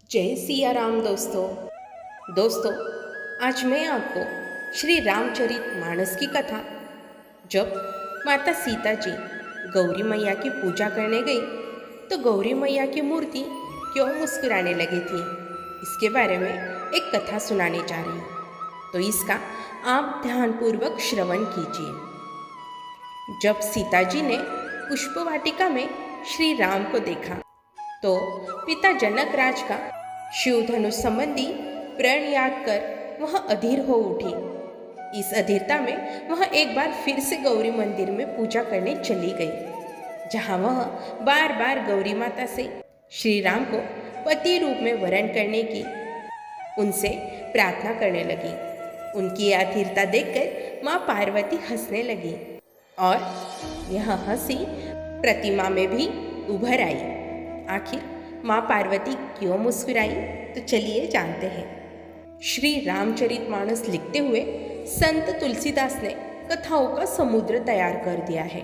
जय सिया राम दोस्तों आज मैं आपको श्री रामचरित मानस की कथा। जब माता सीता जी गौरी मैया की पूजा करने गई तो गौरी मैया की मूर्ति क्यों मुस्कुराने लगी थी, इसके बारे में एक कथा सुनाने जा रही हूँ। तो इसका आप ध्यानपूर्वक श्रवण कीजिए। जब सीता जी ने पुष्प वाटिका में श्री राम को देखा तो पिता जनक राज का शिव धनुष संबंधी प्रण याद कर वह अधीर हो उठी। इस अधीरता में वह एक बार फिर से गौरी मंदिर में पूजा करने चली गई, जहां वह बार बार गौरी माता से श्री राम को पति रूप में वरण करने की उनसे प्रार्थना करने लगी। उनकी अधीरता देखकर माँ पार्वती हंसने लगी और यह हंसी प्रतिमा में भी उभर आई। आखिर माँ पार्वती क्यों मुस्कुराई, तो चलिए जानते हैं। श्री रामचरितमानस लिखते हुए संत तुलसीदास ने कथाओं का समुद्र तैयार कर दिया है।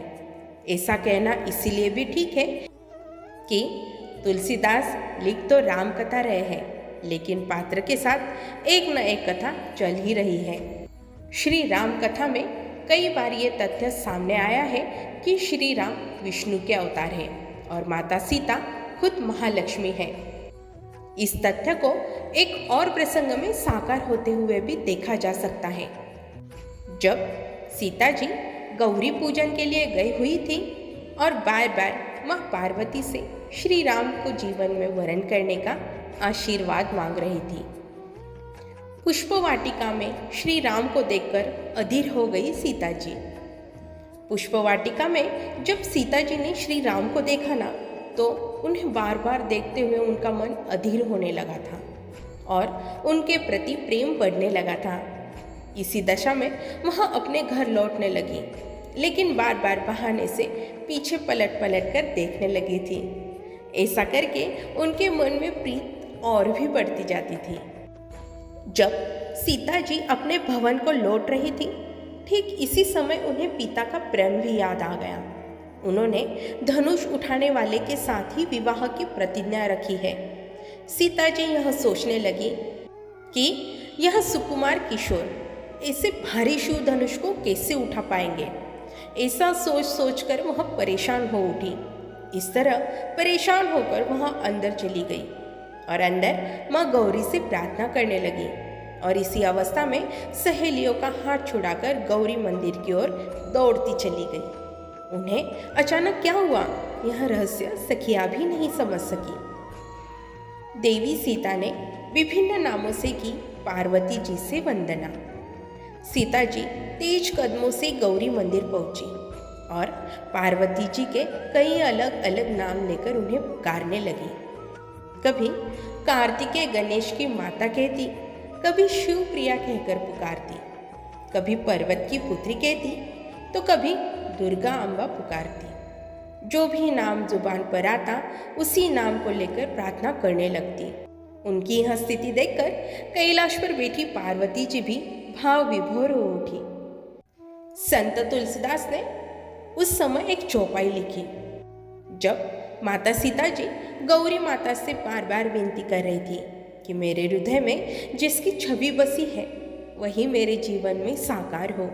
ऐसा कहना इसीलिए भी ठीक है कि तुलसीदास लिख तो राम कथा रहे हैं, लेकिन पात्र के साथ एक न एक कथा चल ही रही है। श्री राम कथा में कई बार ये तथ्य सामने आया है कि श्री राम विष्णु के अवतार हैं और माता सीता खुद महालक्ष्मी है। इस तथ्य को एक और प्रसंग में साकार होते हुए भी देखा जा सकता है। जब सीता जी गौरी पूजन के लिए गई हुई थी और बार बार माँ पार्वती से श्री राम को जीवन में वरण करने का आशीर्वाद मांग रही थी। पुष्प वाटिका में श्री राम को देखकर अधीर हो गई सीता जी। पुष्प वाटिका में जब सीता जी ने श्री राम को देखा ना, तो उन्हें बार बार देखते हुए उनका मन अधीर होने लगा था और उनके प्रति प्रेम बढ़ने लगा था। इसी दशा में वह अपने घर लौटने लगी, लेकिन बार बार बहाने से पीछे पलट पलट कर देखने लगी थी। ऐसा करके उनके मन में प्रीत और भी बढ़ती जाती थी। जब सीता जी अपने भवन को लौट रही थी, ठीक इसी समय उन्हें पिता का प्रेम भी याद आ गया। उन्होंने धनुष उठाने वाले के साथ ही विवाह की प्रतिज्ञा रखी है। सीता जी यह सोचने लगी कि यह सुकुमार किशोर ऐसे भारी शिव धनुष को कैसे उठा पाएंगे। ऐसा सोच सोचकर वह परेशान हो उठी। इस तरह परेशान होकर वह अंदर चली गई और अंदर माँ गौरी से प्रार्थना करने लगी। और इसी अवस्था में सहेलियों का हाथ छुड़ाकर गौरी मंदिर की ओर दौड़ती चली गई। उन्हें अचानक क्या हुआ, यह रहस्य सखियां भी नहीं समझ सकी। देवी सीता ने विभिन्न नामों से की पार्वती जी से वंदना। सीता जी तेज कदमों से गौरी मंदिर पहुंची और पार्वती जी के कई अलग अलग नाम लेकर उन्हें पुकारने लगी। कभी कार्तिकेय गणेश की माता कहती, कभी शिव प्रिया कहकर पुकारती, कभी पर्वत की पुत्री कहती, तो कभी दुर्गा अम्बा पुकारती। जो भी नाम जुबान पर आता उसी नाम को लेकर प्रार्थना करने लगती। उनकी यह स्थिति देखकर कैलाश पर बैठी पार्वती जी भी भाव विभोर हो उठी। संत तुलसीदास ने उस समय एक चौपाई लिखी। जब माता सीता जी गौरी माता से बार बार विनती कर रही थी कि मेरे हृदय में जिसकी छवि बसी है वही मेरे जीवन में साकार हो,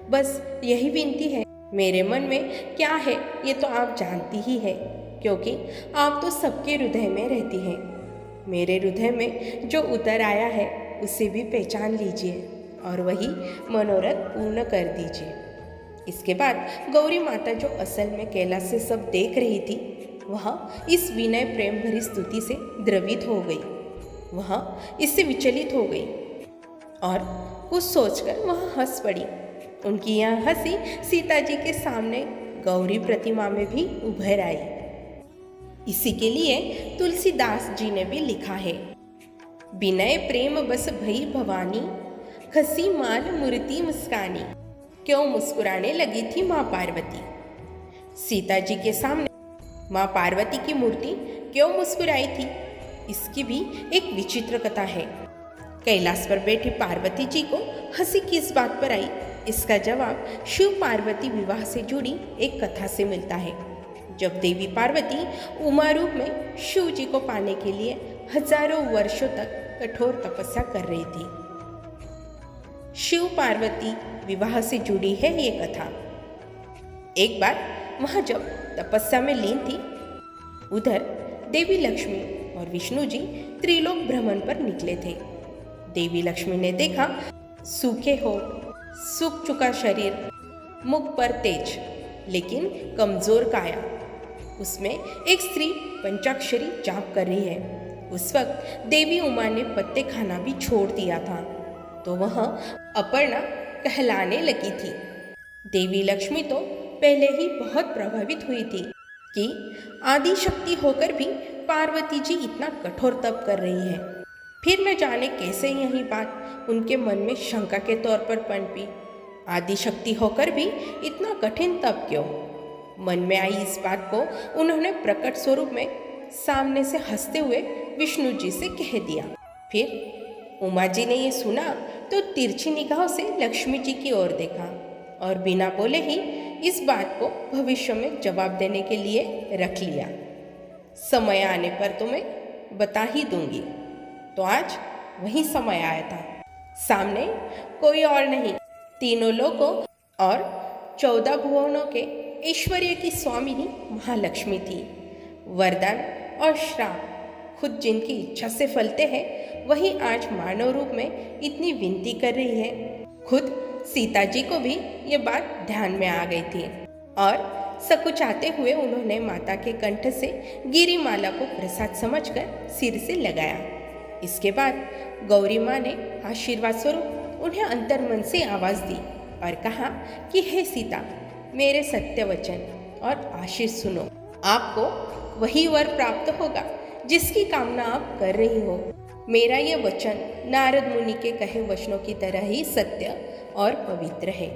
बस यही विनती है। मेरे मन में क्या है ये तो आप जानती ही है, क्योंकि आप तो सबके हृदय में रहती हैं। मेरे हृदय में जो उतर आया है उसे भी पहचान लीजिए और वही मनोरथ पूर्ण कर दीजिए। इसके बाद गौरी माता जो असल में कैलाश से सब देख रही थी, वह इस विनय प्रेम भरी स्तुति से द्रवित हो गई। वह इससे विचलित हो गई और कुछ सोचकर वह हंस पड़ी। उनकी यह हंसी सीता जी के सामने गौरी प्रतिमा में भी उभर आई। इसी के लिए तुलसीदास जी ने भी लिखा है, विनय प्रेम बस भई भवानी, खसी मान मूर्ति मुस्कानी। क्यों मुस्कुराने लगी थी माँ पार्वती। सीता जी के सामने माँ पार्वती की मूर्ति क्यों मुस्कुराई थी, इसकी भी एक विचित्र कथा है। कैलाश पर बैठी पार्वती जी को हंसी किस बात पर आई, इसका जवाब शिव पार्वती विवाह से जुड़ी एक कथा से मिलता है। जब देवी पार्वती उमा रूप में शिव जी को पाने के लिए हजारों वर्षों तक कठोर तपस्या कर रही थी। शिव पार्वती विवाह से जुड़ी है ये कथा। एक बार वहाँ जब तपस्या में लीन थी, उधर देवी लक्ष्मी और विष्णु जी त्रिलोक भ्रमण पर निकले थे। देवी लक्ष्मी ने देखा सूखे होठ, सूख चुका शरीर, मुख पर तेज लेकिन कमजोर काया, उसमें एक स्त्री पंचाक्षरी जाप कर रही है। उस वक्त देवी उमा ने पत्ते खाना भी छोड़ दिया था, तो वह अपर्णा कहलाने लगी थी। देवी लक्ष्मी तो पहले ही बहुत प्रभावित हुई थी कि आदि शक्ति होकर भी पार्वती जी इतना कठोर तप कर रही है। फिर न जाने कैसे यही बात उनके मन में शंका के तौर पर पनपी। आदि शक्ति होकर भी इतना कठिन तप क्यों? मन में आई इस बात को उन्होंने प्रकट स्वरूप में सामने से हंसते हुए विष्णु जी से कह दिया। फिर उमा जी ने ये सुना तो तिरछी निगाहों से लक्ष्मी जी की ओर देखा और बिना बोले ही इस बात को भविष्य में जवाब देने के लिए रख लिया। समय आने पर तुम्हें बता ही दूंगी। तो आज वही समय आया था। सामने कोई और नहीं, तीनों लोकों और 14 भुवनों के ऐश्वर्य की स्वामिनी महालक्ष्मी थी। वरदान और श्राप खुद जिनकी इच्छा से फलते हैं, वही आज मानव रूप में इतनी विनती कर रही है। खुद सीता जी को भी ये बात ध्यान में आ गई थी और सकुचाते हुए उन्होंने माता के कंठ से गिरी माला को प्रसाद समझकर सिर से लगाया। इसके बाद गौरी माँ ने आशीर्वाद स्वरूप उन्हें अंतर्मन से आवाज दी और कहा कि हे सीता, मेरे सत्य वचन और आशीष सुनो। आपको वही वर प्राप्त होगा जिसकी कामना आप कर रही हो। मेरा ये वचन नारद मुनि के कहे वचनों की तरह ही सत्य और पवित्र है।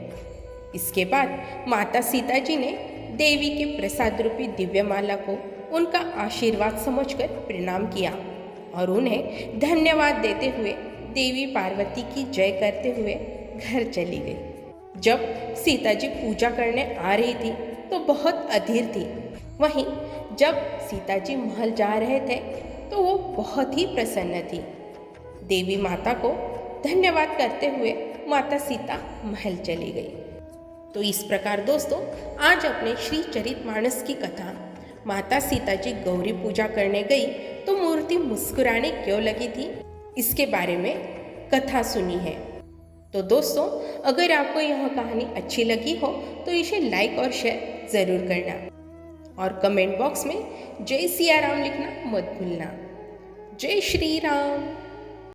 इसके बाद माता सीता जी ने देवी के प्रसाद रूपी दिव्यमाला को उनका आशीर्वाद समझकर प्रणाम किया और उन्हें धन्यवाद देते हुए देवी पार्वती की जय करते हुए घर चली गई। जब सीता जी पूजा करने आ रही थी तो बहुत अधीर थी। वहीं जब सीता जी महल जा रहे थे तो वो बहुत ही प्रसन्न थी। देवी माता को धन्यवाद करते हुए माता सीता महल चली गई। तो इस प्रकार दोस्तों, आज अपने श्री चरितमानस की कथा माता सीता जी गौरी पूजा करने गई तो मूर्ति मुस्कुराने क्यों लगी थी, इसके बारे में कथा सुनी है। तो दोस्तों, अगर आपको यह कहानी अच्छी लगी हो तो इसे लाइक और शेयर ज़रूर करना और कमेंट बॉक्स में जय सिया राम लिखना मत भूलना। जय श्री राम।